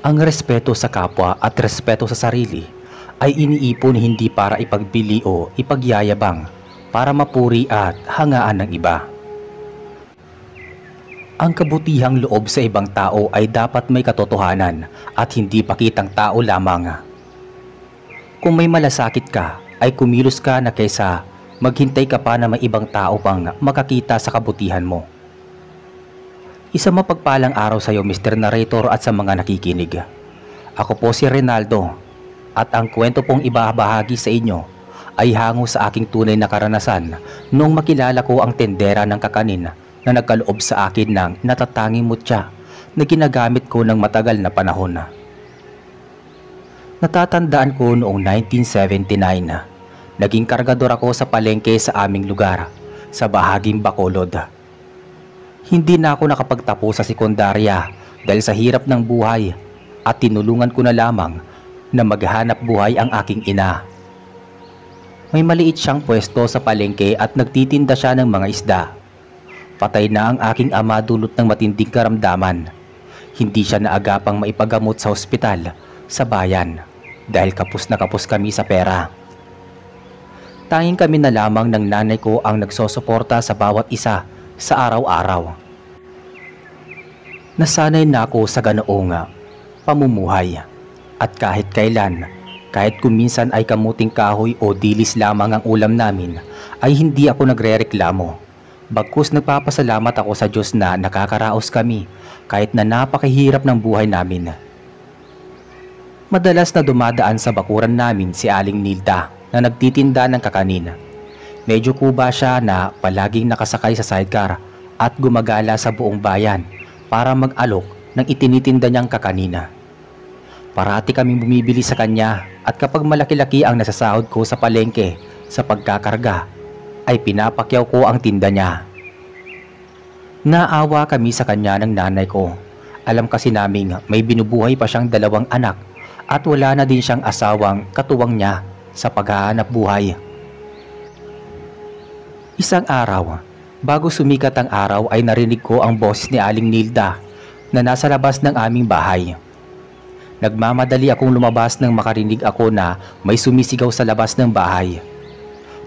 Ang respeto sa kapwa at respeto sa sarili ay iniipon hindi para ipagbili o ipagyayabang, para mapuri at hangaan ng iba. Ang kabutihang loob sa ibang tao ay dapat may katotohanan at hindi pakitang tao lamang. Kung may malasakit ka, ay kumilos ka na kaysa maghintay ka pa na may ibang tao pang makakita sa kabutihan mo. Isang mapagpalang araw sa iyo, Mr. Narrator, at sa mga nakikinig. Ako po si Rinaldo, at ang kwento pong ibabahagi sa inyo ay hango sa aking tunay na karanasan noong makilala ko ang tendera ng kakanin na nagkaloob sa akin ng natatanging mutya na ginagamit ko ng matagal na panahon. Natatandaan ko noong 1979, naging kargador ako sa palengke sa aming lugar, sa bahaging Bacolod. Hindi na ako nakapagtapos sa sekundarya dahil sa hirap ng buhay at tinulungan ko na lamang na maghanap buhay ang aking ina. May maliit siyang pwesto sa palengke at nagtitinda siya ng mga isda. Patay na ang aking ama dulot ng matinding karamdaman. Hindi siya naagapang maipagamot sa ospital sa bayan dahil kapos na kapos kami sa pera. Tanging kami na lamang ng nanay ko ang nagsosuporta sa bawat isa sa araw-araw. Nasanay na ako sa ganoong pamumuhay at kahit kailan, kahit kuminsan ay kamuting kahoy o dilis lamang ang ulam namin, ay hindi ako nagrereklamo. Bagkus nagpapasalamat ako sa Diyos na nakakaraos kami kahit na napakahirap ng buhay namin. Madalas na dumadaan sa bakuran namin si Aling Nilda na nagtitinda ng kakanin. Medyo kuba siya na palaging nakasakay sa sidecar at gumagala sa buong bayan para mag-alok ng itinitinda niyang kakanina. Parati kaming bumibili sa kanya at kapag malaki-laki ang nasasahod ko sa palengke sa pagkakarga, ay pinapakyaw ko ang tinda niya. Naawa kami sa kanya ng nanay ko. Alam kasi naming may binubuhay pa siyang 2 anak at wala na din siyang asawang katuwang niya sa paghahanap buhay. Isang araw, bago sumikat ang araw ay narinig ko ang boses ni Aling Nilda na nasa labas ng aming bahay. Nagmamadali akong lumabas nang makarinig ako na may sumisigaw sa labas ng bahay.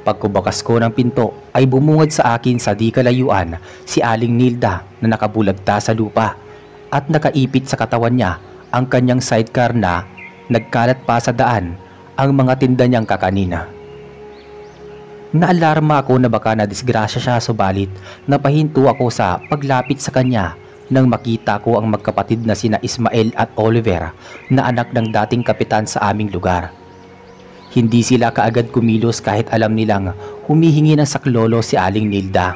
Pagkubakas ko ng pinto ay bumungad sa akin sa di kalayuan si Aling Nilda na nakabulagta sa lupa at nakaipit sa katawan niya ang kanyang sidecar na nagkalat pa sa daan ang mga tinda niyang kakanina. Naalarma ako na baka nadisgrasya siya, subalit napahinto ako sa paglapit sa kanya nang makita ko ang magkapatid na sina Ismael at Oliver na anak ng dating kapitan sa aming lugar. Hindi sila kaagad kumilos kahit alam nilang humihingi ng saklolo si Aling Nilda.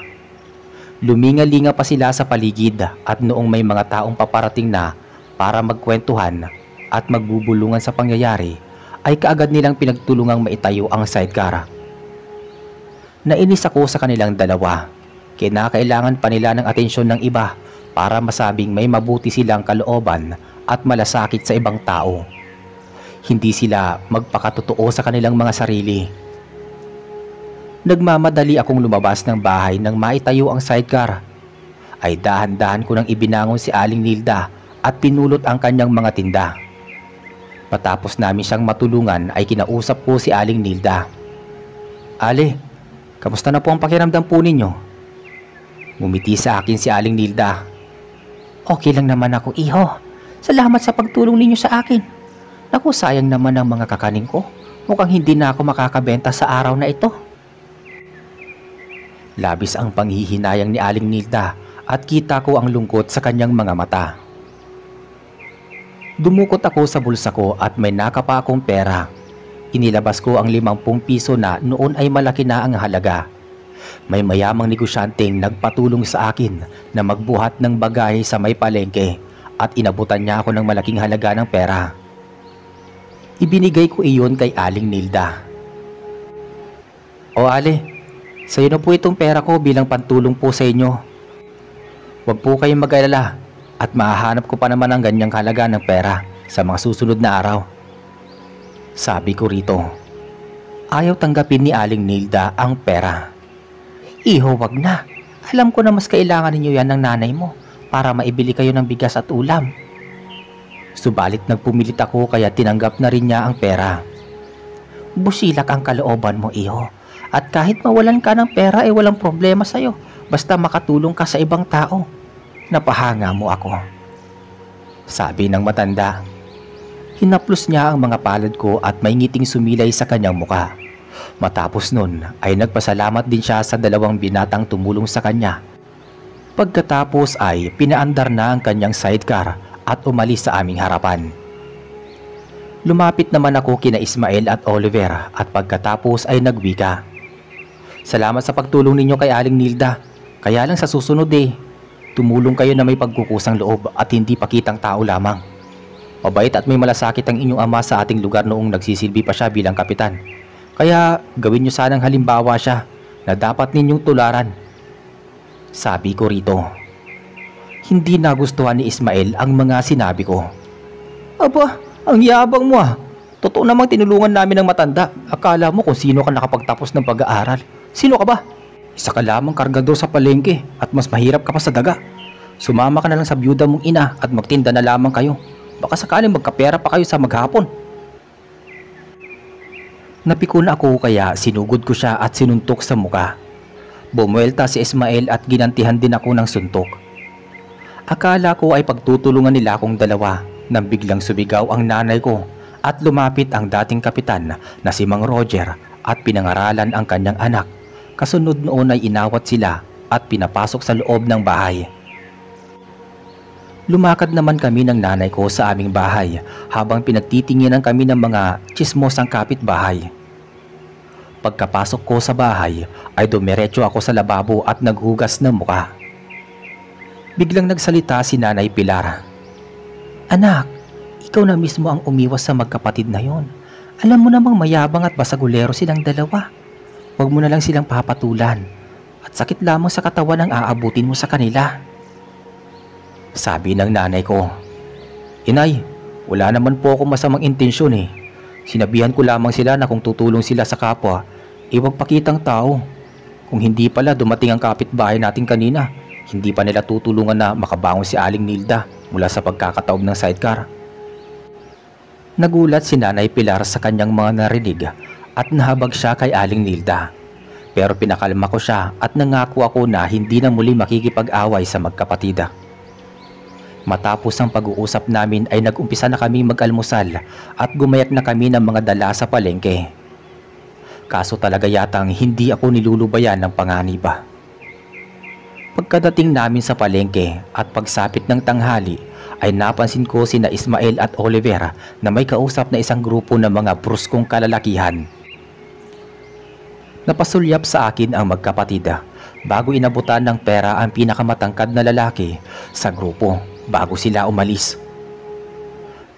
Luminga-linga pa sila sa paligid at noong may mga taong paparating na para magkwentuhan at magbubulungan sa pangyayari, ay kaagad nilang pinagtulungang maitayo ang sidecar. Nainis ako sa kanilang dalawa. Kinakailangan pa nila ng atensyon ng iba para masabing may mabuti silang kalooban at malasakit sa ibang tao. Hindi sila magpakatotoo sa kanilang mga sarili. Nagmamadali akong lumabas ng bahay nang maitayo ang sidecar. Ay dahan-dahan ko nang ibinangon si Aling Nilda at pinulot ang kanyang mga tinda. Matapos namin siyang matulungan ay kinausap ko si Aling Nilda. "Ale, kamusta na po ang pakiramdam po ninyo?" Ngumiti sa akin si Aling Nilda. "Okay lang naman ako, iho. Salamat sa pagtulong ninyo sa akin. Naku, sayang naman ang mga kakanin ko. Mukhang hindi na ako makakabenta sa araw na ito." Labis ang panghihinayang ni Aling Nilda at kita ko ang lungkot sa kanyang mga mata. Dumukot ako sa bulsa ko at may nakapa akong pera. Inilabas ko ang 50 piso na noon ay malaki na ang halaga. May mayamang negosyanteng nagpatulong sa akin na magbuhat ng bagahe sa may palengke at inabutan niya ako ng malaking halaga ng pera. Ibinigay ko iyon kay Aling Nilda. "O Ale, sa'yo na po itong pera ko bilang pantulong po sa inyo. Huwag po kayong mag-alala at mahahanap ko pa naman ang ganyang halaga ng pera sa mga susunod na araw." Sabi ko rito. Ayaw tanggapin ni Aling Nilda ang pera. "Iho, wag na. Alam ko na mas kailangan ninyo yan ng nanay mo para maibili kayo ng bigas at ulam." Subalit nagpumilit ako kaya tinanggap na rin niya ang pera. Busilak ang kalooban mo, iho. At kahit mawalan ka ng pera ay walang problema sa'yo. Basta makatulong ka sa ibang tao. Napahanga mo ako. Sabi ng matanda. Hinaplos niya ang mga palad ko at may ngiting sumilay sa kanyang muka. Matapos nun ay nagpasalamat din siya sa dalawang binatang tumulong sa kanya. Pagkatapos ay pinaandar na ang kanyang sidecar at umalis sa aming harapan. Lumapit naman ako kina Ismael at Oliver at pagkatapos ay nagwika. Salamat sa pagtulong ninyo kay Aling Nilda. Kaya lang sa susunod tumulong kayo na may pagkukusang loob at hindi pakitang tao lamang. Mabait at may malasakit ang inyong ama sa ating lugar noong nagsisilbi pa siya bilang kapitan. Kaya gawin nyo sanang halimbawa siya na dapat ninyong tularan. Sabi ko rito. Hindi nagustuhan ni Ismael ang mga sinabi ko. Aba, ang yabang mo ah. Totoo namang tinulungan namin ng matanda. Akala mo kung sino ka nakapagtapos ng pag-aaral. Sino ka ba? Isa ka lamang kargador sa palengke at mas mahirap ka pa sa daga. Sumama ka na lang sa byuda mong ina at magtinda na lamang kayo. Baka sakaling magkapera pa kayo sa maghapon. Napikon ako kaya sinugod ko siya at sinuntok sa muka. Bumuelta si Ismael at ginantihan din ako ng suntok. Akala ko ay pagtutulungan nila akong dalawa nang biglang sumigaw ang nanay ko at lumapit ang dating kapitan na si Mang Roger at pinangaralan ang kanyang anak. Kasunod noon ay inawat sila at pinapasok sa loob ng bahay. Lumakad naman kami ng nanay ko sa aming bahay habang pinagtitinginan kami ng mga tsismosang kapitbahay. Pagkapasok ko sa bahay ay dumiretso ako sa lababo at naghugas ng muka. Biglang nagsalita si Nanay Pilar. Anak, ikaw na mismo ang umiwas sa magkapatid na yon. Alam mo namang mayabang at basagulero silang dalawa. Huwag mo na lang silang papatulan at sakit lamang sa katawan ang aabutin mo sa kanila. Sabi ng nanay ko. Inay, wala naman po akong masamang intensyon Sinabihan ko lamang sila na kung tutulong sila sa kapwa, huwag pakitang tao. Kung hindi pala dumating ang kapitbahay natin kanina, hindi pa nila tutulungan na makabangon si Aling Nilda mula sa pagkakataob ng sidecar. Nagulat si Nanay Pilar sa kanyang mga narinig at nahabag siya kay Aling Nilda. Pero pinakalma ko siya at nangako ako na hindi na muli makikipag-away sa magkapatida. Matapos ang pag-uusap namin ay nag-umpisa na kami mag-almusal at gumayak na kami ng mga dala sa palengke. Kaso talaga yatang hindi ako nilulubayan ng panganiba. Pagkadating namin sa palengke at pagsapit ng tanghali ay napansin ko sina Ismael at Oliver na may kausap na isang grupo ng mga bruskong kalalakihan. Napasulyap sa akin ang magkapatid bago inabutan ng pera ang pinakamatangkad na lalaki sa grupo bago sila umalis.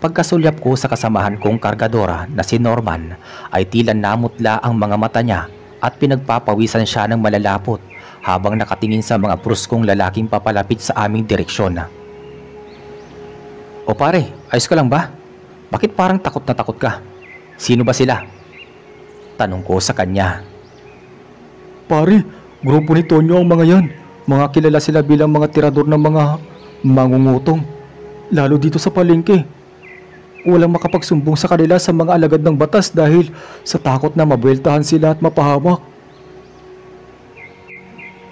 Pagkasulyap ko sa kasamahan kong kargadora na si Norman ay tila namutla ang mga mata niya at pinagpapawisan siya ng malalapot habang nakatingin sa mga bruskong lalaking papalapit sa aming direksyon. O pare, ayos ka lang ba? Bakit parang takot na takot ka? Sino ba sila? Tanong ko sa kanya. Pare, grupo ni Tonyo ang mga yan. Mga kilala sila bilang mga tirador ng mga mangungutong. Lalo dito sa palengke. Walang makapagsumbong sa kanila sa mga alagad ng batas dahil sa takot na mabueltahan sila at mapahamak.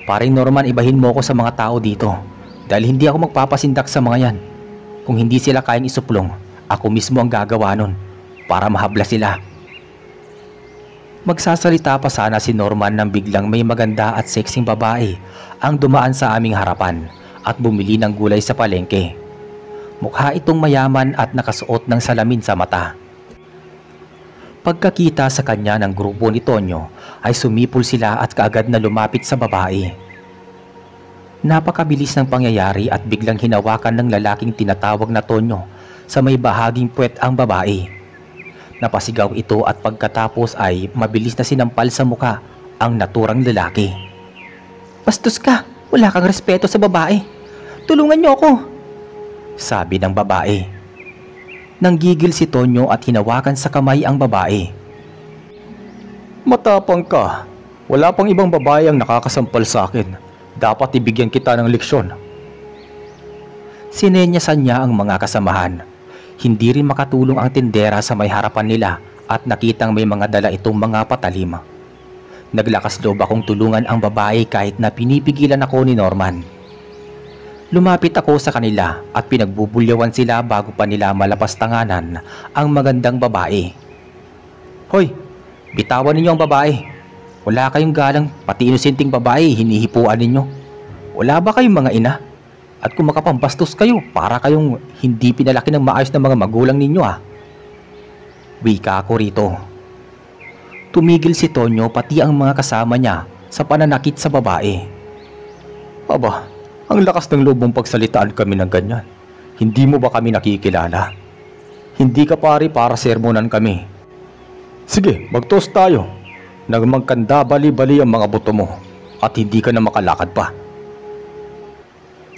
Paring Norman, ibahin mo ako sa mga tao dito dahil hindi ako magpapasindak sa mga yan. Kung hindi sila kayang isuplong, ako mismo ang gagawa nun para mahabla sila. Magsasalita pa sana si Norman nang biglang may maganda at sexing babae ang dumaan sa aming harapan at bumili ng gulay sa palengke. Mukha itong mayaman at nakasuot ng salamin sa mata. Pagkakita sa kanya ng grupo ni Tonyo ay sumipol sila at kaagad na lumapit sa babae. Napakabilis ng pangyayari at biglang hinawakan ng lalaking tinatawag na Tonyo sa may bahaging puwet ang babae. Napasigaw ito at pagkatapos ay mabilis na sinampal sa muka ang naturang lalaki. Bastos ka! Wala kang respeto sa babae! Tulungan niyo ako! Sabi ng babae. Nanggigil si Tonyo at hinawakan sa kamay ang babae. Matapang ka! Wala pang ibang babae ang nakakasampal sa akin. Dapat ibigyan kita ng leksyon. Sinenyasan niya ang mga kasamahan. Hindi rin makatulong ang tindera sa may harapan nila at nakitang may mga dala itong mga patalim. Naglakas loob akong tulungan ang babae kahit na pinipigilan ako ni Norman. Lumapit ako sa kanila at pinagbubulyawan sila bago pa nila malapastanganan ang magandang babae. Hoy, bitawan ninyo ang babae. Wala kayong galang, pati inosenteng babae hinihipuan ninyo. Wala ba kayong mga ina? At kung makapambastos kayo, para kayong hindi pinalaki ng maayos ng mga magulang ninyo Wika ako rito. Tumigil si Tonyo pati ang mga kasama niya sa pananakit sa babae. Aba, ang lakas ng loob mong pagsalitaan kami ng ganyan. Hindi mo ba kami nakikilala? Hindi ka pari para sermonan kami. Sige, mag-toast tayo. Nang magkanda bali-bali ang mga buto mo at hindi ka na makalakad pa.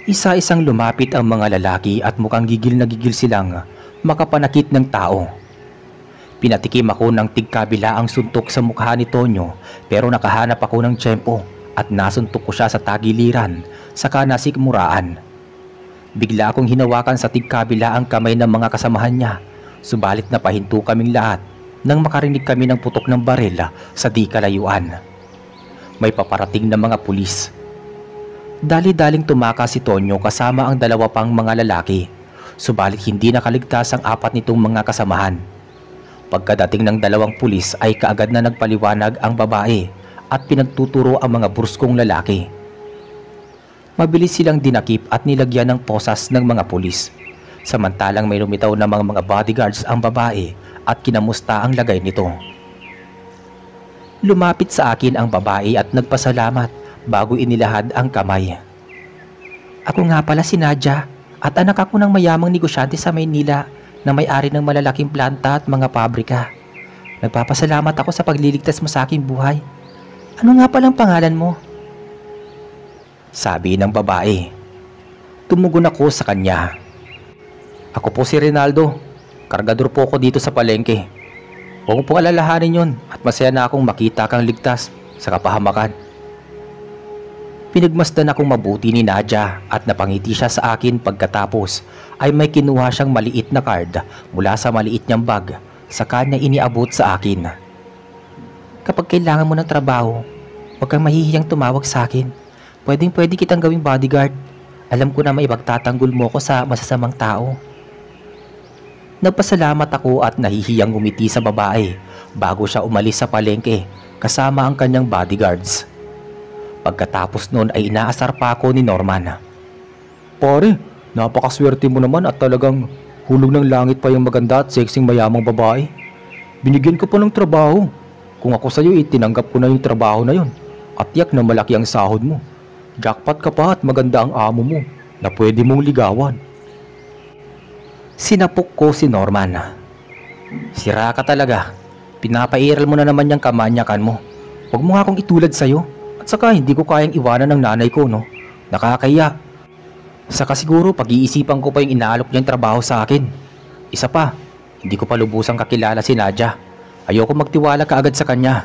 Isa-isang lumapit ang mga lalaki at mukhang gigil na gigil silang makapanakit ng tao. Pinatikim ako ng tigkabila ang suntok sa mukha ni Tonyo pero nakahanap ako ng tiyempo at nasuntok ko siya sa tagiliran saka nasikmuraan. Bigla akong hinawakan sa tigkabila ang kamay ng mga kasamahan niya, subalit napahinto kaming lahat nang makarinig kami ng putok ng baril sa di kalayuan. May paparating na mga pulis. Dali-daling tumaka si Tonyo kasama ang dalawa pang mga lalaki, subalit hindi nakaligtas ang apat nitong mga kasamahan. Pagkadating ng dalawang pulis ay kaagad na nagpaliwanag ang babae at pinagtuturo ang mga bruskong lalaki. Mabilis silang dinakip at nilagyan ng posas ng mga pulis. Samantalang may lumitaw na mga bodyguards ang babae at kinamusta ang lagay nito. Lumapit sa akin ang babae at nagpasalamat bago inilahad ang kamay. Ako nga pala si Nadia at anak ako ng mayamang negosyante sa Maynila na may-ari ng malalaking planta at mga pabrika. Nagpapasalamat ako sa pagliligtas mo sa aking buhay. Ano nga palang pangalan mo? Sabi ng babae. Tumugon ako sa kanya. Ako po si Rinaldo. Kargador po ako dito sa palengke. Huwag mo pong alalahanin yun at masaya na akong makita kang ligtas sa kapahamakan. Pinagmasdan akong mabuti ni Nadia at napangiti siya sa akin pagkatapos ay may kinuha siyang maliit na card mula sa maliit niyang bag saka niya iniabot sa akin. Kapag kailangan mo ng trabaho, huwag kang mahihiyang tumawag sa akin. Pwedeng-pwede kitang gawing bodyguard. Alam ko na may ipagtatanggol mo ko sa masasamang tao. Nagpasalamat ako at nahihiyang ngumiti sa babae bago siya umalis sa palengke kasama ang kanyang bodyguards. Pagkatapos noon ay inaasar pa ako ni Norman. Pare, napakaswerte mo naman at talagang hulog ng langit pa yung maganda at sexing mayamang babae. Binigyan ko pa ng trabaho. Kung ako sa'yo, itinanggap ko na yung trabaho na yon. At yak na malaki ang sahod mo. Jackpot ka pa at maganda ang amo mo na pwede mong ligawan. Sinapok ko si Norman. Sira ka talaga. Pinapairal mo na naman yung kamanyakan mo. Huwag mo nga akong itulad sa'yo. At saka hindi ko kayang iwanan ng nanay ko, no? Nakakaya. Saka siguro pag-iisipan ko pa yung inaalok niyang trabaho sa akin. Isa pa, hindi ko pa lubusang kakilala si Nadia. Ayoko magtiwala kaagad sa kanya.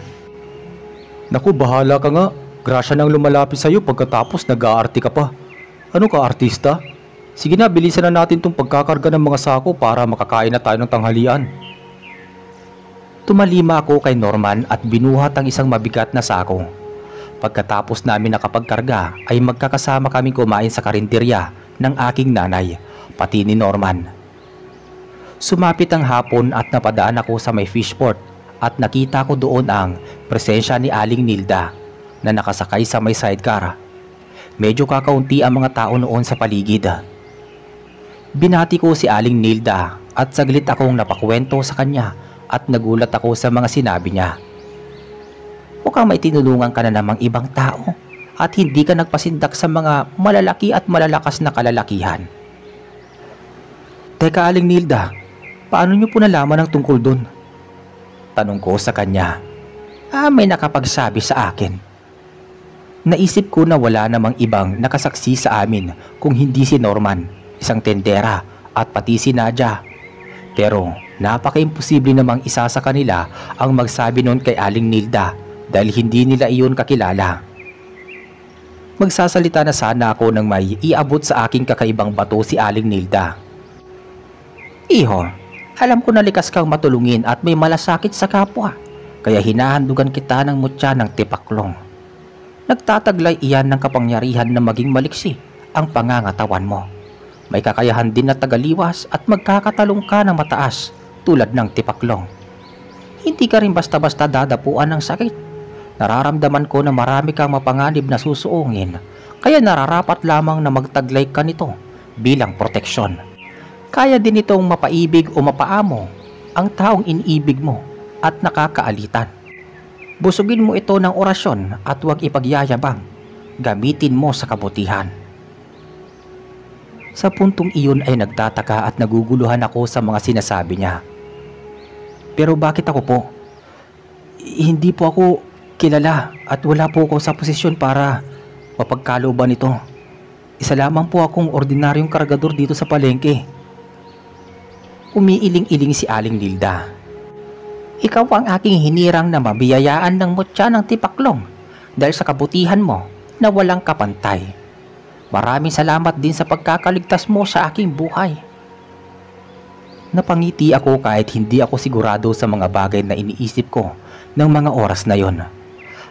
Naku, bahala ka nga. Grasya nang lumalapit sa'yo pagkatapos nag-aarti ka pa. Ano ka, artista? Sige na, bilisan na natin tong pagkakarga ng mga sako para makakain na tayo ng tanghalian. Tumalima ako kay Norman at binuhat ang isang mabigat na sako. Pagkatapos namin nakapagkarga ay magkakasama kaming kumain sa karinderya ng aking nanay, pati ni Norman. Sumapit ang hapon at napadaan ako sa may fishport at nakita ko doon ang presensya ni Aling Nilda na nakasakay sa may sidecar. Medyo kakaunti ang mga tao noon sa paligid. Binati ko si Aling Nilda at saglit akong napakwento sa kanya at nagulat ako sa mga sinabi niya. Mukhang may tinulungan ka na namang ibang tao at hindi ka nagpasindak sa mga malalaki at malalakas na kalalakihan. Teka, Aling Nilda, paano niyo po nalaman ang tungkol dun? Tanong ko sa kanya. May nakapagsabi sa akin. Naisip ko na wala namang ibang nakasaksi sa amin kung hindi si Norman, isang tendera at pati si Nadia. Pero napaka-imposible namang isa sa kanila ang magsabi noon kay Aling Nilda dahil hindi nila iyon kakilala. Magsasalita na sana ako nang may iabot sa aking kakaibang bato si Aling Nilda. Iho, alam ko na likas kang matulungin at may malasakit sa kapwa, kaya hinahandugan kita ng mutya ng tipaklong. Nagtataglay iyan ng kapangyarihan na maging maliksi ang pangangatawan mo. May kakayahan din na tagaliwas at magkakatalong ka ng mataas tulad ng tipaklong. Hindi ka rin basta-basta dadapuan ng sakit. Nararamdaman ko na marami kang mapanganib na susuungin, kaya nararapat lamang na magtaglay ka nito bilang proteksyon. Kaya din itong mapaibig o mapaamo ang taong iniibig mo at nakakaalitan. Busugin mo ito ng orasyon at huwag ipagyayabang. Gamitin mo sa kabutihan. Sa puntong iyon ay nagtataka at naguguluhan ako sa mga sinasabi niya. Pero bakit ako po? Hindi po ako kilala at wala po ako sa posisyon para mapagkalooban ito. Isa lamang po akong ordinaryong kargador dito sa palengke. Umiiling-iling si Aling Nilda. Ikaw ang aking hinirang na mabiyayaan ng mutya ng tipaklong dahil sa kabutihan mo na walang kapantay. Maraming salamat din sa pagkakaligtas mo sa aking buhay. Napangiti ako kahit hindi ako sigurado sa mga bagay na iniisip ko ng mga oras na yon.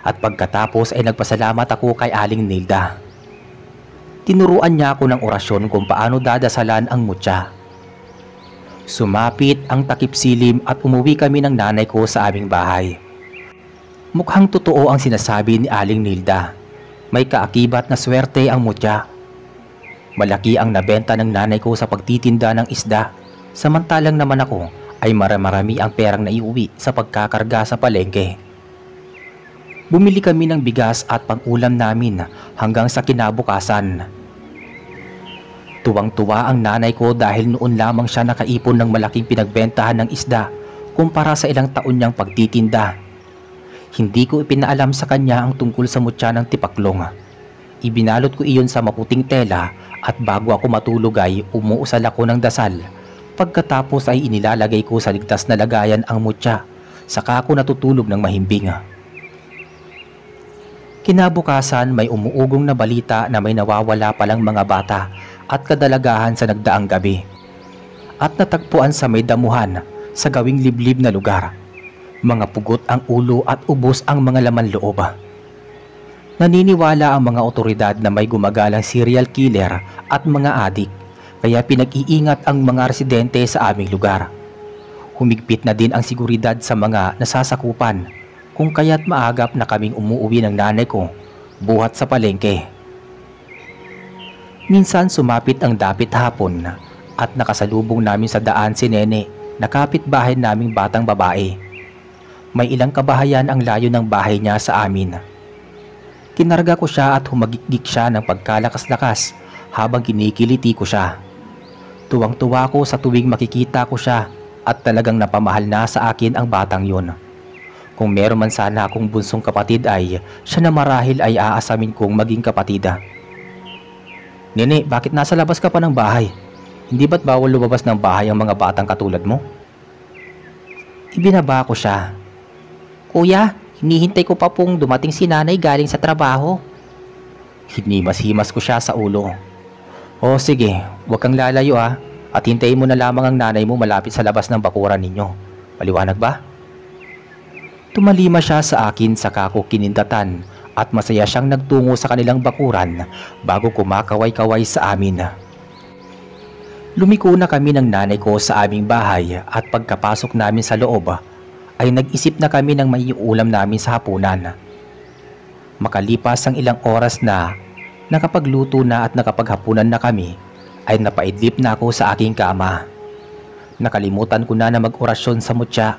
At pagkatapos ay nagpasalamat ako kay Aling Nilda. Tinuruan niya ako ng orasyon kung paano dadasalan ang mutya. Sumapit ang takip silim at umuwi kami ng nanay ko sa aming bahay. Mukhang totoo ang sinasabi ni Aling Nilda. May kaakibat na swerte ang mutya. Malaki ang nabenta ng nanay ko sa pagtitinda ng isda, samantalang naman ako ay marami ang perang naiuwi sa pagkakarga sa palengke. Bumili kami ng bigas at pang-ulam namin hanggang sa kinabukasan. Tuwang-tuwa ang nanay ko dahil noon lamang siya nakaipon ng malaking pinagbentahan ng isda kumpara sa ilang taon niyang pagtitinda. Hindi ko ipinaalam sa kanya ang tungkol sa mutya ng tipaklong. Ibinalot ko iyon sa maputing tela at bago ako matulog ay umuusal ako ng dasal. Pagkatapos ay inilalagay ko sa ligtas na lagayan ang mutya, saka ako natutulog ng mahimbing. Kinabukasan may umuugong na balita na may nawawala palang mga bata at kadalagahan sa nagdaang gabi. At natagpuan sa may damuhan sa gawing liblib na lugar. Mga pugot ang ulo at ubos ang mga laman loob. Naniniwala ang mga otoridad na may gumagalang serial killer at mga adik, kaya pinag-iingat ang mga residente sa aming lugar. Humigpit na din ang seguridad sa mga nasasakupan, kung kaya't maagap na kaming umuuwi ng nanay ko buhat sa palengke. Minsan sumapit ang dapit hapon at nakasalubong namin sa daan si Nene na kapitbahay naming batang babae. May ilang kabahayan ang layo ng bahay niya sa amin. Kinarga ko siya at humagikik siya ng pagkalakas-lakas habang kinikiliti ko siya. Tuwang-tuwa ko sa tuwing makikita ko siya at talagang napamahal na sa akin ang batang yun. Kung meron man sana akong bunsong kapatid ay siya na marahil ay aasamin kong maging kapatida. Nene, bakit nasa labas ka pa ng bahay? Hindi ba't bawal lumabas ng bahay ang mga batang katulad mo? Ibinaba ko siya. Kuya, hinihintay ko pa pong dumating si nanay galing sa trabaho. Hinimas-himas ko siya sa ulo. O sige, huwag kang lalayo at hintayin mo na lamang ang nanay mo malapit sa labas ng bakuran ninyo. Maliwanag ba? Tumalima siya sa akin saka ko kinindatan at masaya siyang nagtungo sa kanilang bakuran bago kumakaway-kaway sa amin. Lumiko na kami ng nanay ko sa aming bahay at pagkapasok namin sa loob ay nag-isip na kami ng may ulam namin sa hapunan. Makalipas ang ilang oras na nakapagluto na at nakapaghapunan na kami ay napaidlip na ako sa aking kama. Nakalimutan ko na mag-orasyon sa mutya.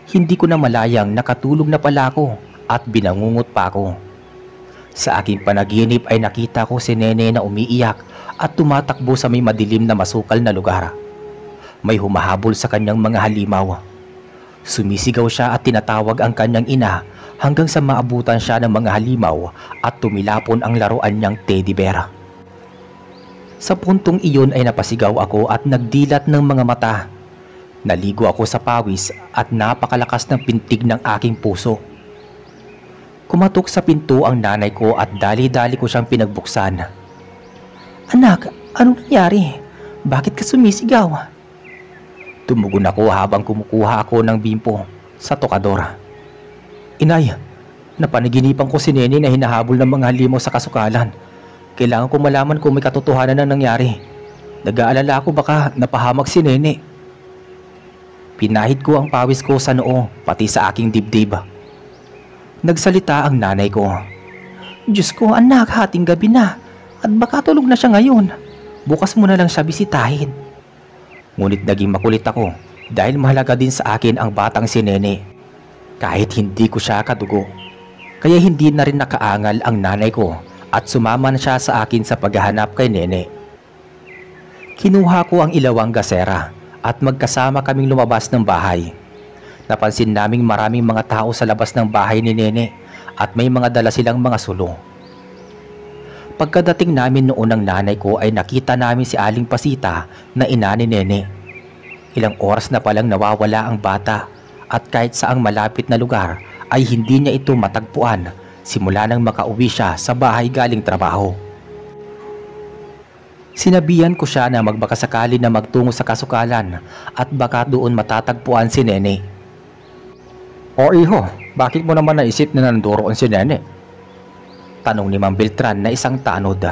Hindi ko na malayang nakatulog na pala ako at binangungot pa ako. Sa aking panaginip ay nakita ko si Nene na umiiyak at tumatakbo sa may madilim na masukal na lugar. May humahabol sa kanyang mga halimaw. Sumisigaw siya at tinatawag ang kanyang ina hanggang sa maabutan siya ng mga halimaw at tumilapon ang laruan niyang teddy bear. Sa puntong iyon ay napasigaw ako at nagdilat ng mga mata. Naligo ako sa pawis at napakalakas ng pintig ng aking puso. Kumatok sa pinto ang nanay ko at dali-dali ko siyang pinagbuksan. Anak, anong nangyari? Bakit ka sumisigaw? Tumugon ako habang kumukuha ako ng bimpo sa tokador. Inay, napanaginipan ko si Nene na hinahabol ng mga halimaw sa kasukalan. Kailangan ko malaman kung may katotohanan na nangyari. Nag-aalala ako baka napahamak si Nene. Pinahid ko ang pawis ko sa noo pati sa aking dibdib. Nagsalita ang nanay ko. Diyos ko anak, hating gabi na at baka tulog na siya ngayon. Bukas mo na lang siya bisitahin. Ngunit naging makulit ako dahil mahalaga din sa akin ang batang si Nene. Kahit hindi ko siya kadugo. Kaya hindi na rin nakaangal ang nanay ko at sumama na siya sa akin sa paghahanap kay Nene. Kinuha ko ang ilawang gasera at magkasama kaming lumabas ng bahay. Napansin naming maraming mga tao sa labas ng bahay ni Nene at may mga dala silang mga sulo. Pagkadating namin noon ng nanay ko ay nakita namin si Aling Pasita na ina ni Nene. Ilang oras na palang nawawala ang bata at kahit saang malapit na lugar ay hindi niya ito matagpuan simula nang makauwi siya sa bahay galing trabaho. Sinabihan ko siya na magbakasakali na magtungo sa kasukalan at baka doon matatagpuan si Nene. O iho, bakit mo naman naisip na nandoon si Nene? Tanong ni Mang Beltran na isang tanod.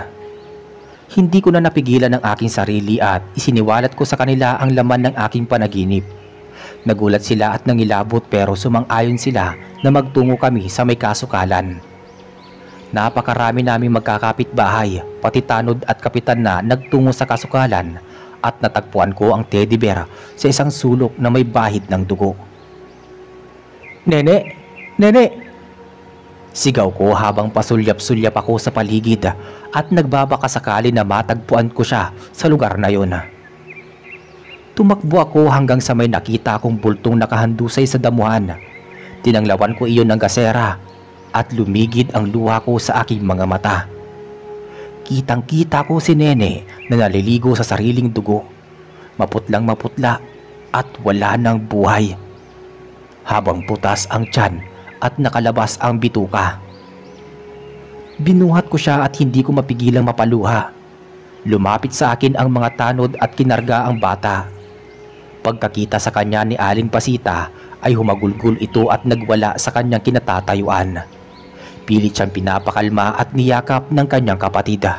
Hindi ko na napigilan ang aking sarili at isiniwalat ko sa kanila ang laman ng aking panaginip. Nagulat sila at nangilabot pero sumang-ayon sila na magtungo kami sa may kasukalan. Napakarami naming magkakapit-bahay, pati tanod at kapitan na nagtungo sa kasukalan at natagpuan ko ang teddy bear sa isang sulok na may bahid ng dugo. Nene! Nene! Sigaw ko habang pasulyap-sulyap ako sa paligid at nagbabakasakali na matagpuan ko siya sa lugar na yon. Tumakbo ako hanggang sa may nakita akong bultong nakahandusay sa damuhan. Tinanglawan ko iyon ng gasera at lumigid ang luha ko sa aking mga mata. Kitang-kita ko si Nene na naliligo sa sariling dugo. Maputlang maputla at wala ng buhay. Habang butas ang tiyan at nakalabas ang bituka. Binuhat ko siya at hindi ko mapigilang mapaluha. Lumapit sa akin ang mga tanod at kinarga ang bata. Pagkakita sa kanya ni Aling Pasita ay humagulgol ito at nagwala sa kanyang kinatatayuan. Pilit siyang pinapakalma at niyakap ng kanyang kapatid.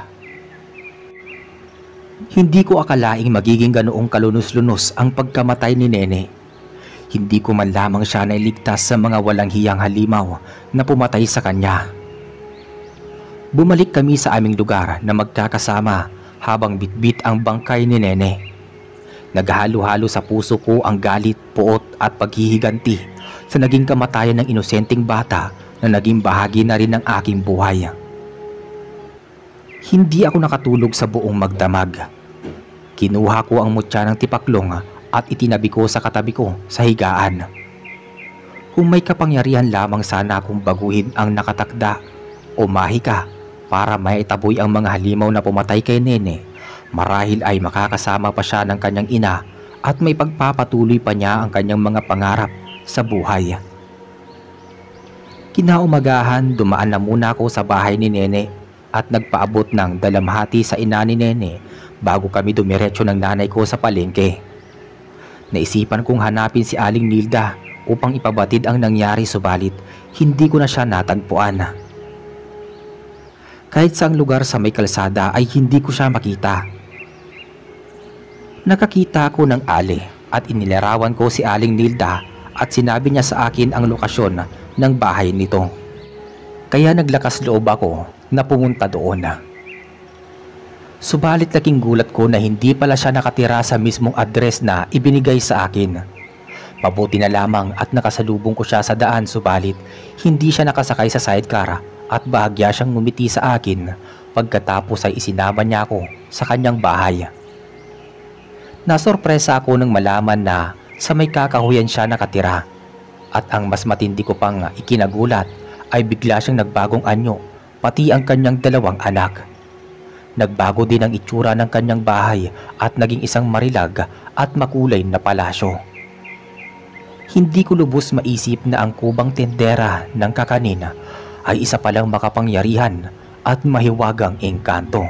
Hindi ko akalaing magiging ganoong kalunos-lunos ang pagkamatay ni Nene. Hindi ko man lamang siya nailigtas sa mga walang hiyang halimaw na pumatay sa kanya. Bumalik kami sa aming lugar na magkakasama habang bitbit ang bangkay ni Nene. Naghalo-halo sa puso ko ang galit, puot at paghihiganti sa naging kamatayan ng inosenteng bata na naging bahagi na rin ng aking buhay. Hindi ako nakatulog sa buong magdamag. Kinuha ko ang mutya ng tipaklong at itinabi ko sa katabi ko sa higaan. Kung may kapangyarihan lamang sana akong baguhin ang nakatakda o mahika para maitaboy ang mga halimaw na pumatay kay Nene, marahil ay makakasama pa siya ng kanyang ina at may pagpapatuloy pa niya ang kanyang mga pangarap sa buhay. Kinaumagahan, dumaan na muna ako sa bahay ni Nene at nagpaabot ng dalamhati sa ina ni Nene bago kami dumiretso ng nanay ko sa palengke. Naisipan kong hanapin si Aling Nilda upang ipabatid ang nangyari subalit hindi ko na siya natagpuan. Kahit saang lugar sa may kalsada ay hindi ko siya makita. Nakakita ko ng ali at inilarawan ko si Aling Nilda at sinabi niya sa akin ang lokasyon ng bahay nito. Kaya naglakas loob ako na pumunta doon. Subalit laking gulat ko na hindi pala siya nakatira sa mismong address na ibinigay sa akin. Mabuti na lamang at nakasalubong ko siya sa daan subalit hindi siya nakasakay sa sidecar at bahagya siyang ngumiti sa akin pagkatapos ay isinama niya ako sa kanyang bahay. Nasorpresa ako nang malaman na sa may kakahuyan siya nakatira at ang mas matindi ko pang ikinagulat ay bigla siyang nagbagong anyo pati ang kanyang dalawang anak. Nagbago din ang itsura ng kanyang bahay at naging isang marilag at makulay na palasyo. Hindi ko lubos maisip na ang kubang tendera ng kakanin ay isa palang makapangyarihan at mahiwagang engkanto.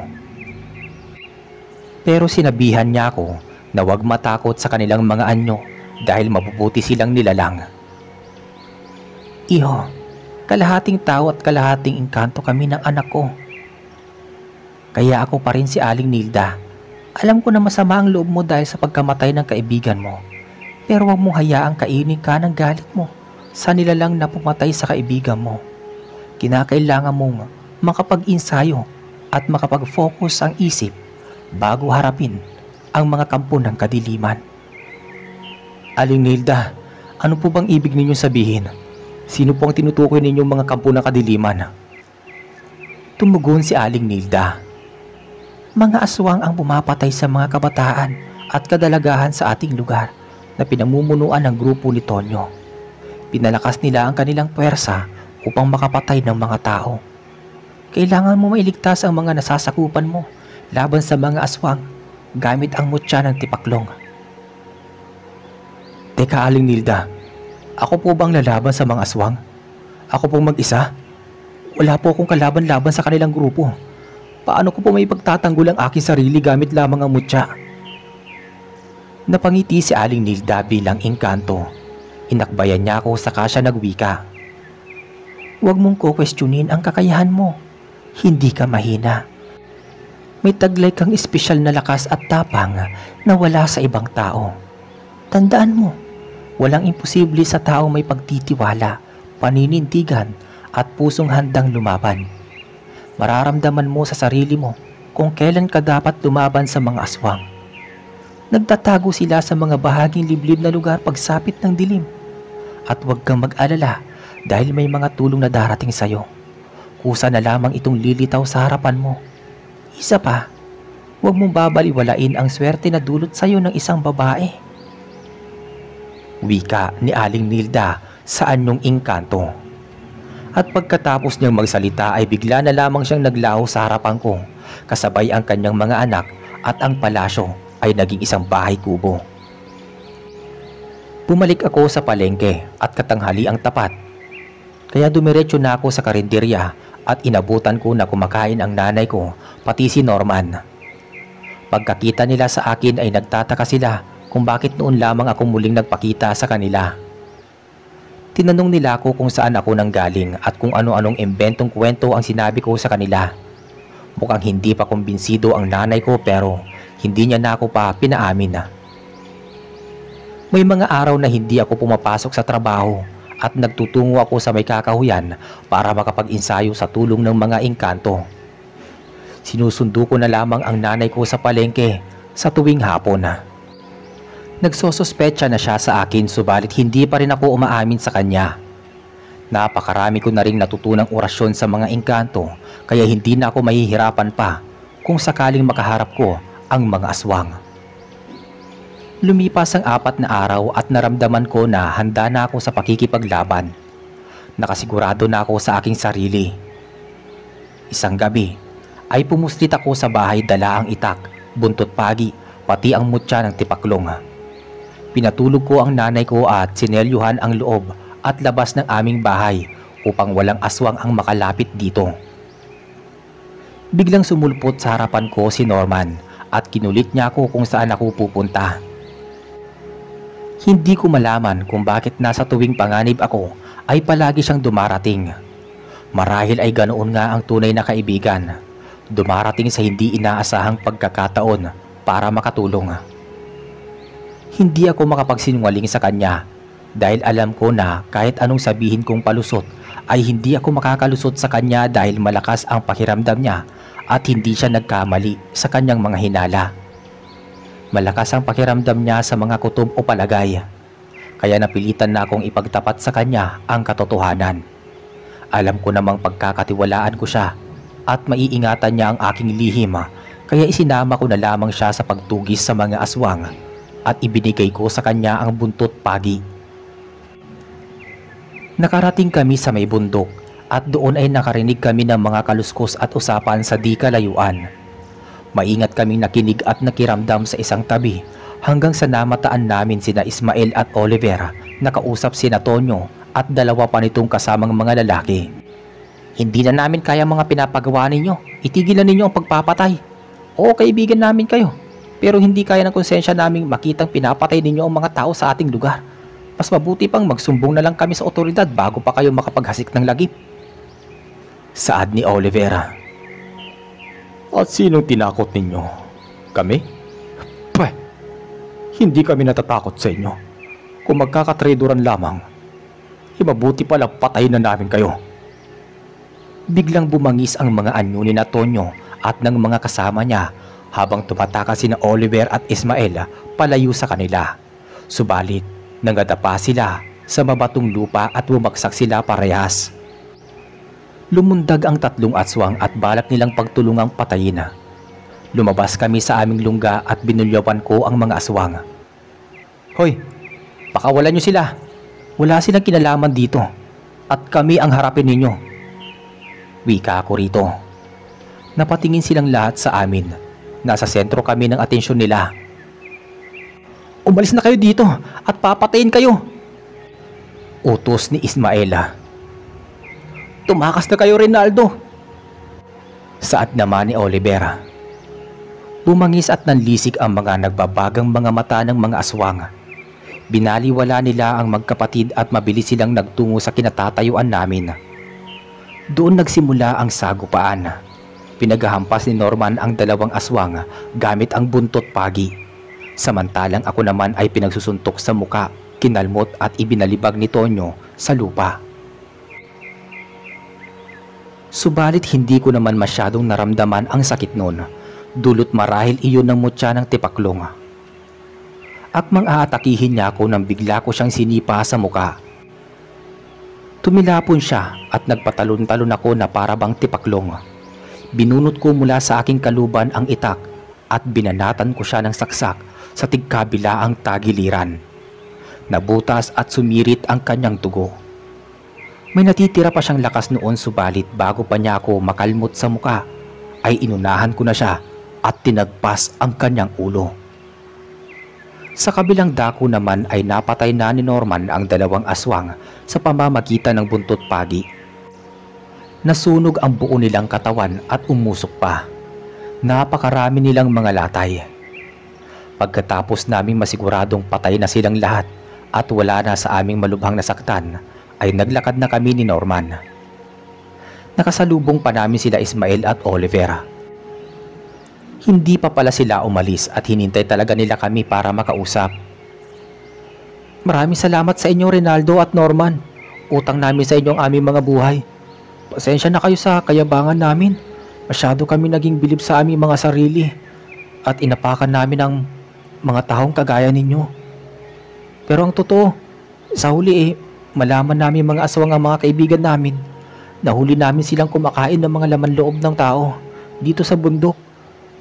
Pero sinabihan niya ako na huwag matakot sa kanilang mga anyo dahil mabubuti silang nilalang. Iho, kalahating tao at kalahating engkanto kami ng anak ko. Kaya ako pa rin si Aling Nilda. Alam ko na masama ang loob mo dahil sa pagkamatay ng kaibigan mo. Pero huwag mong hayaang kainin ka ng galit mo sa nilalang na pumatay sa kaibigan mo. Kinakailangan mong makapag-insayo at makapag-focus ang isip bago harapin ang mga kampo ng kadiliman. Aling Nilda, ano po bang ibig ninyong sabihin? Sino po ang tinutukoy ninyong mga kampo ng kadiliman? Tumugon si Aling Nilda. Mga aswang ang pumapatay sa mga kabataan at kadalagahan sa ating lugar na pinamumunuan ng grupo ni Tonyo. Pinalakas nila ang kanilang puwersa upang makapatay ng mga tao. Kailangan mo mailigtas ang mga nasasakupan mo laban sa mga aswang gamit ang mutya ng tipaklong. Teka Aling Nilda, ako po bang lalaban sa mga aswang? Ako pong mag-isa? Wala po akong kalaban-laban sa kanilang grupo. Paano ko po may pagtatanggol ang aking sarili gamit lamang ang mutya? Napangiti si Aling Nilda bilang engkanto. Inakbayan niya ako saka siya nagwika. Huwag mong ko-questionin ang kakayahan mo. Hindi ka mahina. May taglay kang espesyal na lakas at tapang na wala sa ibang tao. Tandaan mo, walang imposible sa taong may pagtitiwala, paninindigan at pusong handang lumaban. Mararamdaman mo sa sarili mo kung kailan ka dapat lumaban sa mga aswang. Nagtatago sila sa mga bahaging liblib na lugar pagsapit ng dilim. At huwag kang mag-alala dahil may mga tulong na darating sa'yo. Kusa na lamang itong lilitaw sa harapan mo. Isa pa, huwag mong babaliwalain ang swerte na dulot sa'yo ng isang babae. Wika ni Aling Nilda sa anyong engkanto. At pagkatapos niyang magsalita ay bigla na lamang siyang naglaho sa harapan ko, kasabay ang kanyang mga anak at ang palasyo ay naging isang bahay kubo. Bumalik ako sa palengke at katanghali ang tapat. Kaya dumiretso na ako sa karinderya at inabutan ko na kumakain ang nanay ko pati si Norman. Pagkakita nila sa akin ay nagtataka sila kung bakit noon lamang ako muling nagpakita sa kanila. Tinanong nila ako kung saan ako nanggaling at kung ano-anong imbentong kwento ang sinabi ko sa kanila. Mukhang hindi pa kumbinsido ang nanay ko pero hindi niya na ako pa pinaamin. May mga araw na hindi ako pumapasok sa trabaho at nagtutungo ako sa may kakahuyan para makapag-insayo sa tulong ng mga engkanto. Sinusundo ko na lamang ang nanay ko sa palengke sa tuwing hapon. Nagsosuspecha na siya sa akin subalit hindi pa rin ako umaamin sa kanya. Napakarami ko na ring natutunang orasyon sa mga engkanto kaya hindi na ako mahihirapan pa kung sakaling makaharap ko ang mga aswang. Lumipas ang 4 na araw at naramdaman ko na handa na ako sa pakikipaglaban. Nakasigurado na ako sa aking sarili. Isang gabi ay pumuslit ako sa bahay dala ang itak, buntot pagi, pati ang mutya ng tipaklong. Pinatulog ko ang nanay ko at sinelyuhan ang loob at labas ng aming bahay upang walang aswang ang makalapit dito. Biglang sumulpot sa harapan ko si Norman at kinulit niya ako kung saan ako pupunta. Hindi ko malaman kung bakit nasa tuwing panganib ako ay palagi siyang dumarating. Marahil ay ganoon nga ang tunay na kaibigan. Dumarating sa hindi inaasahang pagkakataon para makatulong. Hindi ako makapagsinungaling sa kanya dahil alam ko na kahit anong sabihin kong palusot ay hindi ako makakalusot sa kanya dahil malakas ang pakiramdam niya at hindi siya nagkamali sa kanyang mga hinala. Malakas ang pakiramdam niya sa mga kutob o palagay, kaya napilitan na akong ipagtapat sa kanya ang katotohanan. Alam ko namang pagkakatiwalaan ko siya at maiingatan niya ang aking lihim, kaya isinama ko na lamang siya sa pagtugis sa mga aswang at ibinigay ko sa kanya ang buntot pagi. Nakarating kami sa may bundok at doon ay nakarinig kami ng mga kaluskos at usapan sa di kalayuan. Maingat kaming nakinig at nakiramdam sa isang tabi hanggang sa namataan namin sina Ismael at Oliver na kausap sina Tonyo at 2 pa nitong kasamang mga lalaki. Hindi na namin kaya mga pinapagawa ninyo. Itigil na ninyo ang pagpapatay. Oo, kaibigan namin kayo. Pero hindi kaya ng konsensya naming makitang pinapatay ninyo ang mga tao sa ating lugar. Mas mabuti pang magsumbong na lang kami sa otoridad bago pa kayo makapaghasik ng lagip. Saad ni Olivera. At sinong tinakot ninyo? Kami? Pweh, hindi kami natatakot sa inyo. Kung magkakatraduran lamang, mabuti pala patay na namin kayo. Biglang bumangis ang mga anyo ni Tonyo at ng mga kasama niya habang tumatakas sina Oliver at Ismael palayo sa kanila. Subalit, nangadapa sila sa mabatong lupa at bumagsak sila parehas. Lumundag ang tatlong aswang at balak nilang pagtulungang patayin. Lumabas kami sa aming lungga at binulyawan ko ang mga aswang. Hoy, pakawalan nyo sila. Wala silang kinalaman dito at kami ang harapin ninyo. Wika ako rito. Napatingin silang lahat sa amin. Nasa sentro kami ng atensyon nila. Umalis na kayo dito at papatayin kayo. Utos ni Ismaela. Tumakas na kayo, Rinaldo. Saad naman ni Olivera. Bumangis at nanlisik ang mga nagbabagang mga mata ng mga aswang. Binaliwala nila ang magkapatid at mabilis silang nagtungo sa kinatatayuan namin. Doon nagsimula ang sagupaan. Pinaghahampas ni Norman ang dalawang aswang gamit ang buntot pagi. Samantalang ako naman ay pinagsusuntok sa muka, kinalmot at ibinalibag ni Tonyo sa lupa. Subalit hindi ko naman masyadong naramdaman ang sakit noon. Dulot marahil iyon ng mutya ng tipaklong. Akmang aatakihin niya ako nang bigla ko siyang sinipa sa muka. Tumilapon siya at nagpatalon-talon ako na para bang tipaklong. Binunot ko mula sa aking kaluban ang itak at binanatan ko siya ng saksak sa tigkabilaang tagiliran. Nabutas at sumirit ang kanyang dugo. May natitira pa siyang lakas noon subalit bago pa niya ako makalmot sa muka ay inunahan ko na siya at tinagpas ang kanyang ulo. Sa kabilang dako naman ay napatay na ni Norman ang dalawang aswang sa pamamagitan ng buntot pagi. Nasunog ang buo nilang katawan at umusok pa. Napakarami nilang mga latay. Pagkatapos naming masiguradong patay na silang lahat at wala na sa aming malubhang nasaktan, ay naglakad na kami ni Norman. Nakasalubong pa namin sila Ismael at Olivera. Hindi pa pala sila umalis at hinintay talaga nila kami para makausap. Maraming salamat sa inyo, Rinaldo at Norman. Utang namin sa inyo ang aming mga buhay. Pasensya na kayo sa kayabangan namin. Masyado kami naging bilib sa aming mga sarili at inapakan namin ang mga taong kagaya ninyo. Pero ang totoo, sa huli malaman namin mga aswang ang mga kaibigan namin. Nahuli namin silang kumakain ng mga laman loob ng tao dito sa bundok.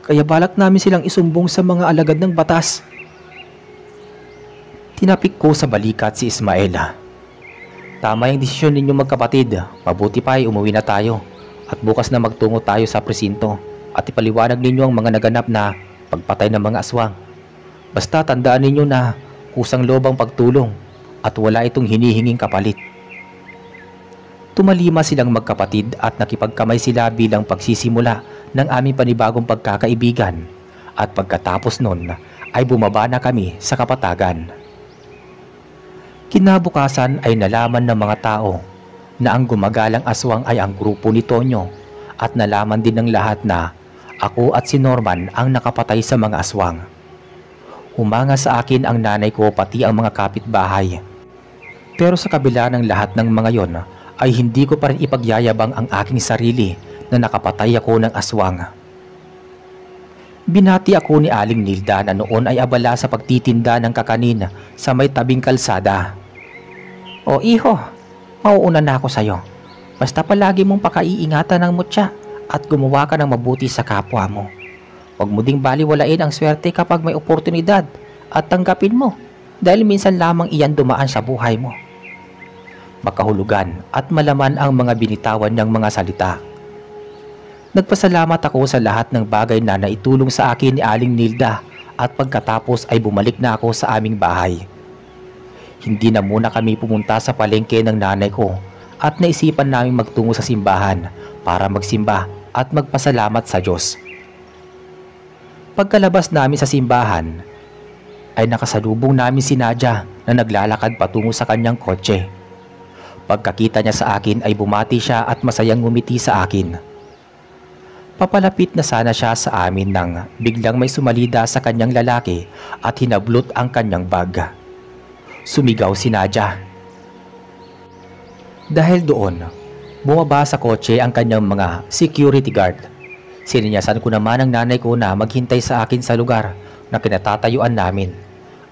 Kaya balak namin silang isumbong sa mga alagad ng batas. Tinapik ko sa balikat si Ismaela. Tama yung desisyon ninyo magkapatid. Mabuti pa ay umuwi na tayo. At bukas na magtungo tayo sa presinto. At ipaliwanag ninyo ang mga naganap na pagpatay ng mga aswang. Basta tandaan ninyo na kusang loob ang pagtulong. At wala itong hinihinging kapalit. Tumalima silang magkapatid at nakipagkamay sila bilang pagsisimula ng aming panibagong pagkakaibigan at pagkatapos nun ay bumaba na kami sa kapatagan. Kinabukasan ay nalaman ng mga tao na ang gumagalang aswang ay ang grupo ni Tonyo at nalaman din ng lahat na ako at si Norman ang nakapatay sa mga aswang. Humanga sa akin ang nanay ko pati ang mga kapitbahay. Pero sa kabila ng lahat ng mga yon ay hindi ko pa rin ipagyayabang ang aking sarili na nakapatay ako ng aswang. Binati ako ni Aling Nilda na noon ay abala sa pagtitinda ng kakanin sa may tabing kalsada. O iho, mauuna na ako sayo. Basta palagi mong pakaiingatan ng mutya at gumawa ka ng mabuti sa kapwa mo. Huwag mo ding baliwalain ang swerte kapag may oportunidad at tanggapin mo dahil minsan lamang iyan dumaan sa buhay mo. Makahulugan at malaman ang mga binitawan niyang mga salita. Nagpasalamat ako sa lahat ng bagay na naitulong sa akin ni Aling Nilda at pagkatapos ay bumalik na ako sa aming bahay. Hindi na muna kami pumunta sa palengke ng nanay ko at naisipan namin magtungo sa simbahan para magsimba at magpasalamat sa Diyos. Pagkalabas namin sa simbahan, ay nakasalubong namin si Nadia na naglalakad patungo sa kanyang kotse. Pagkakita niya sa akin ay bumati siya at masayang ngumiti sa akin. Papalapit na sana siya sa amin nang biglang may sumalida sa kanyang lalaki at hinablot ang kanyang bag. Sumigaw si Nadia. Dahil doon, bumaba sa kotse ang kanyang mga security guard. Sininyasan ko naman ang nanay ko na maghintay sa akin sa lugar na kinatatayuan namin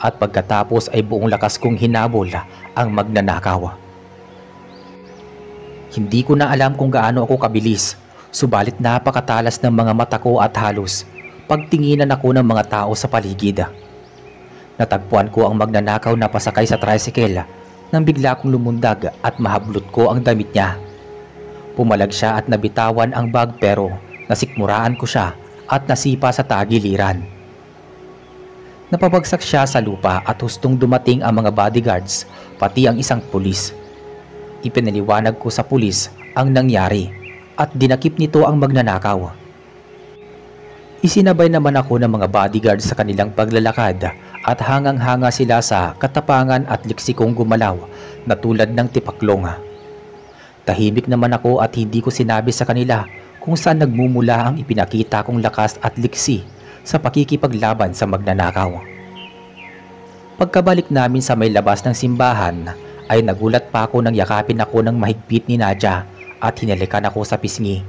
at pagkatapos ay buong lakas kong hinabol ang magnanakaw. Hindi ko na alam kung gaano ako kabilis, subalit napakatalas ng mga mata ko at halos pagtinginan ako ng mga tao sa paligid. Natagpuan ko ang magnanakaw na pasakay sa tricycle nang bigla kong lumundag at mahablot ko ang damit niya. Pumalag siya at nabitawan ang bag pero nasikmuraan ko siya at nasipa sa tagiliran. Napabagsak siya sa lupa at hustong dumating ang mga bodyguards pati ang isang pulis. Ipinaliwanag ko sa pulis ang nangyari at dinakip nito ang magnanakaw. Isinabay naman ako ng mga bodyguard sa kanilang paglalakad at hangang-hanga sila sa katapangan at liksikong gumalaw na tulad ng tipaklong. Tahimik naman ako at hindi ko sinabi sa kanila kung saan nagmumula ang ipinakita kong lakas at liksi sa pakikipaglaban sa magnanakaw. Pagkabalik namin sa may labas ng simbahan ay nagulat pa ako nang yakapin ako ng mahigpit ni Nadia at hinalikan ako sa pisngi.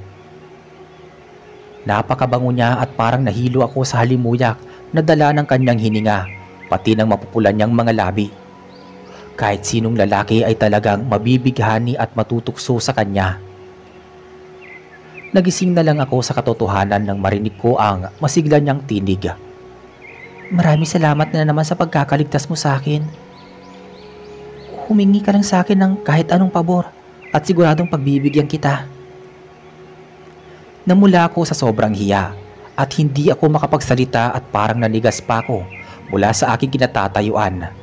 Napakabango niya at parang nahilo ako sa halimuyak na dala ng kanyang hininga, pati ng mapupulan niyang mga labi. Kahit sinong lalaki ay talagang mabibighani at matutukso sa kanya. Nagising na lang ako sa katotohanan nang marinig ko ang masigla niyang tinig. Maraming salamat na naman sa pagkakaligtas mo sa akin. Humingi ka lang sa akin ng kahit anong pabor at siguradong pagbibigyan kita. Namula ako sa sobrang hiya at hindi ako makapagsalita at parang nanigas pa ako mula sa aking kinatatayuan.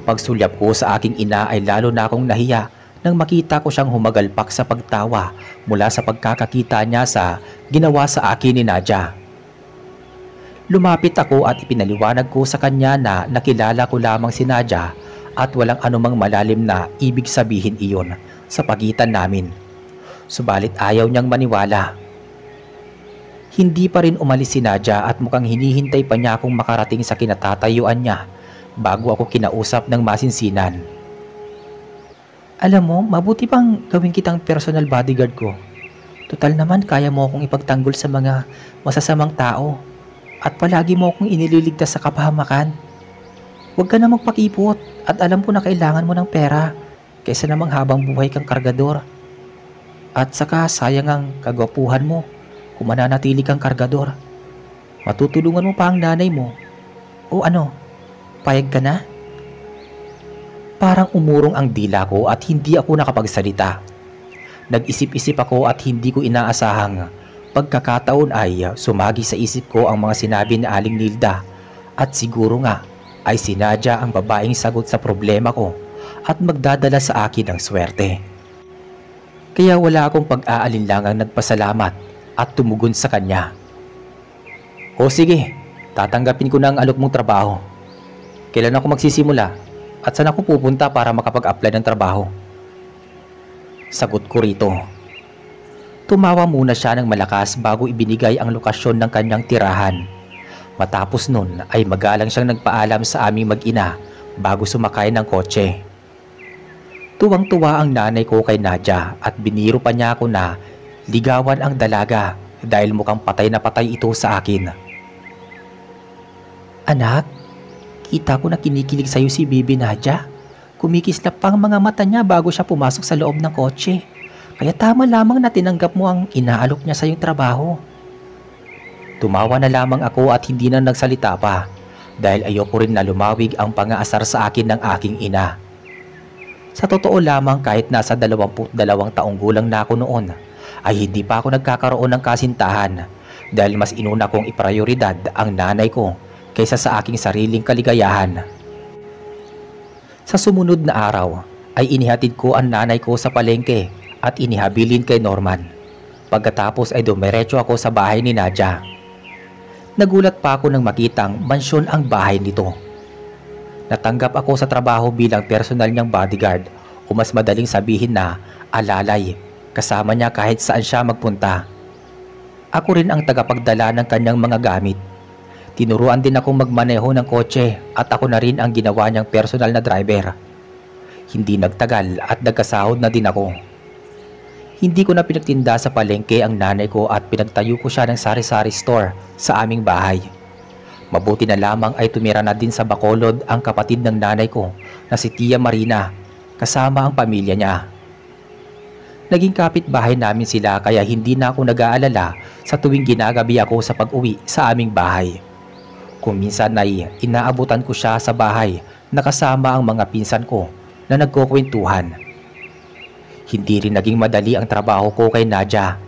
Pagsulyap ko sa aking ina ay lalo na akong nahiya nang makita ko siyang humagalpak sa pagtawa mula sa pagkakakita niya sa ginawa sa akin ni Nadia. Lumapit ako at ipinaliwanag ko sa kanya na nakilala ko lamang si Nadia at walang anumang malalim na ibig sabihin iyon sa pagitan namin. Subalit ayaw niyang maniwala. Hindi pa rin umalis si Nadia at mukhang hinihintay pa niya akong makarating sa kinatatayuan niya bago ako kinausap ng masinsinan. Alam mo, mabuti pang gawin kitang personal bodyguard ko. Total naman kaya mo akong ipagtanggol sa mga masasamang tao at palagi mo akong inililigtas sa kapahamakan. Huwag ka na magpakipot at alam ko na kailangan mo ng pera kaysa namang habang buhay kang kargador. At saka sayang ang kagwapuhan mo kung mananatili kang kargador. Matutulungan mo pa ang nanay mo. O ano, payag ka na? Parang umurong ang dila ko at hindi ako nakapagsalita. Nag-isip-isip ako at hindi ko inaasahang pagkakataon ay sumagi sa isip ko ang mga sinabi ni Aling Nilda at siguro nga ay si Nadia ang babaeng sagot sa problema ko at magdadala sa akin ng swerte. Kaya wala akong pag-aalinlangang nagpasalamat at tumugon sa kanya. O sige, tatanggapin ko na ang alok mong trabaho. Kailan ako magsisimula at saan ako pupunta para makapag-apply ng trabaho? Sagot ko rito. Tumawa muna siya ng malakas bago ibinigay ang lokasyon ng kanyang tirahan. Matapos nun ay magalang siyang nagpaalam sa aming mag-ina bago sumakay ng kotse. Tuwang-tuwa ang nanay ko kay Nadia at biniro pa niya ako na ligawan ang dalaga dahil mukhang patay na patay ito sa akin. Anak, kita ko na kinikilig sa'yo si Bibi Nadia. Kumikislap pa ang mga mata niya bago siya pumasok sa loob ng kotse. Kaya tama lamang na tinanggap mo ang inaalok niya sa iyong trabaho. Tumawa na lamang ako at hindi na nagsalita pa dahil ayoko rin na lumawig ang pangaasar sa akin ng aking ina. Sa totoo lamang kahit nasa 22 taong gulang na ako noon ay hindi pa ako nagkakaroon ng kasintahan dahil mas inuna kong iprioridad ang nanay ko kaysa sa aking sariling kaligayahan. Sa sumunod na araw ay inihatid ko ang nanay ko sa palengke at inihabilin kay Norman. Pagkatapos ay dumiretso ako sa bahay ni Nadia. Nagulat pa ako nang makitang mansyon ang bahay nito. Natanggap ako sa trabaho bilang personal niyang bodyguard o mas madaling sabihin na alalay, kasama niya kahit saan siya magpunta. Ako rin ang tagapagdala ng kanyang mga gamit. Tinuruan din akong magmaneho ng kotse at ako na rin ang ginawa niyang personal na driver. Hindi nagtagal at nagkasahod na din ako. Hindi ko na pinagtinda sa palengke ang nanay ko at pinagtayo ko siya ng sari-sari store sa aming bahay. Mabuti na lamang ay tumira na din sa Bacolod ang kapatid ng nanay ko na si Tia Marina kasama ang pamilya niya. Naging kapitbahay namin sila kaya hindi na ako nag-aalala sa tuwing ginagabi ako sa pag-uwi sa aming bahay. Kung minsan ay inaabutan ko siya sa bahay na kasama ang mga pinsan ko na nagkukwentuhan. Hindi rin naging madali ang trabaho ko kay Nadia.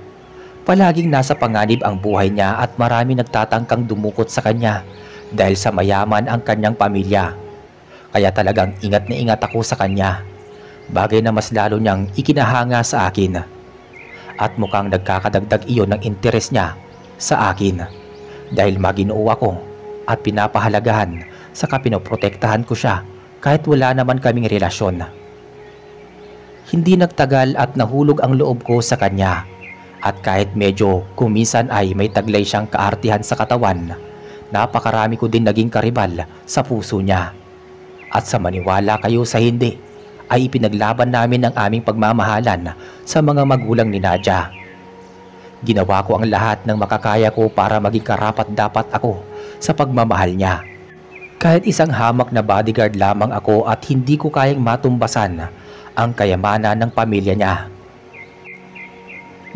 Palaging nasa panganib ang buhay niya at marami nagtatangkang dumukot sa kanya dahil sa mayaman ang kanyang pamilya. Kaya talagang ingat na ingat ako sa kanya. Bagay na mas lalo niyang ikinahanga sa akin. At mukhang nagkakadagdag iyon ng interes niya sa akin dahil maginoo ako at pinapahalagahan saka pinoprotektahan ko siya kahit wala naman kaming relasyon. Hindi nagtagal at nahulog ang loob ko sa kanya at kahit medyo kuminsan ay may taglay siyang kaartihan sa katawan, napakarami ko din naging karibal sa puso niya. At sa maniwala kayo sa hindi, ay ipinaglaban namin ang aming pagmamahalan sa mga magulang ni Nadia. Ginawa ko ang lahat ng makakaya ko para maging karapat-dapat ako sa pagmamahal niya. Kahit isang hamak na bodyguard lamang ako at hindi ko kayang matumbasan ang kayamanan ng pamilya niya.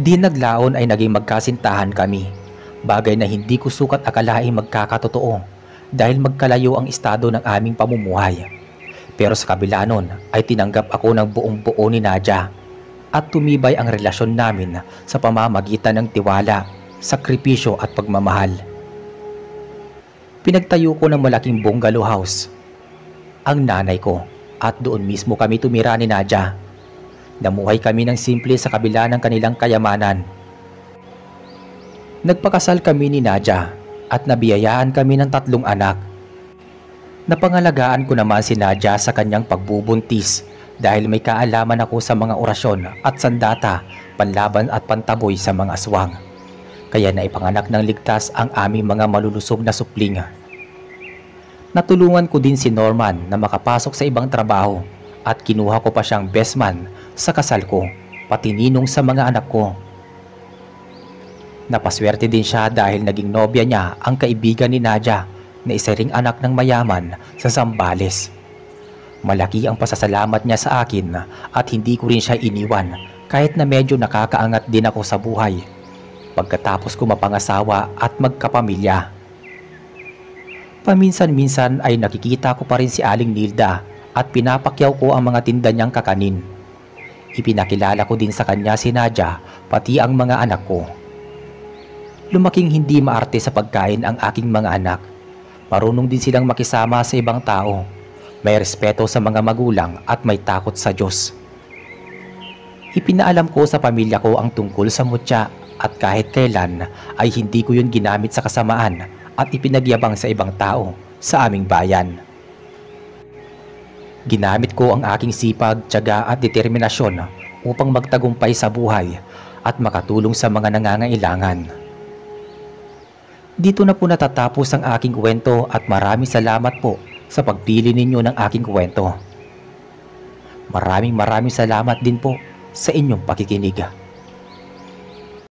Di naglaon ay naging magkasintahan kami, bagay na hindi ko sukat akalaing magkakatotoo dahil magkalayo ang estado ng aming pamumuhay. Pero sa kabila nun ay tinanggap ako ng buong buo ni Nadia at tumibay ang relasyon namin sa pamamagitan ng tiwala, sakripisyo at pagmamahal. Pinagtayo ko ng malaking bungalow house ang nanay ko at doon mismo kami tumira ni Nadia. Namuhay kami ng simple sa kabila ng kanilang kayamanan. Nagpakasal kami ni Nadia at nabiyayaan kami ng 3 anak. Napangalagaan ko naman si Nadia sa kanyang pagbubuntis dahil may kaalaman ako sa mga orasyon at sandata, panlaban at pantaboy sa mga aswang. Kaya naipanganak ng ligtas ang aming mga malulusog na supling. Natulungan ko din si Norman na makapasok sa ibang trabaho at kinuha ko pa siyang best man sa kasal ko, pati ninong sa mga anak ko. Napaswerte din siya dahil naging nobya niya ang kaibigan ni Nadia na isa ring anak ng mayaman sa Zambales. Malaki ang pasasalamat niya sa akin at hindi ko rin siya iniwan kahit na medyo nakakaangat din ako sa buhay pagkatapos ko mapangasawa at magkapamilya. Paminsan-minsan ay nakikita ko pa rin si Aling Nilda at pinapakyaw ko ang mga tinda niyang kakanin. Ipinakilala ko din sa kanya si Nadia pati ang mga anak ko. Lumaking hindi maarte sa pagkain ang aking mga anak. Marunong din silang makisama sa ibang tao. May respeto sa mga magulang at may takot sa Diyos. Ipinaalam ko sa pamilya ko ang tungkol sa mutya at kahit kailan ay hindi ko yun ginamit sa kasamaan at ipinagyabang sa ibang tao sa aming bayan. Ginamit ko ang aking sipag, tiyaga at determinasyon upang magtagumpay sa buhay at makatulong sa mga nangangailangan. Dito na po natatapos ang aking kwento at maraming salamat po sa pagpili ninyo ng aking kwento. Maraming salamat din po sa inyong pakikinig.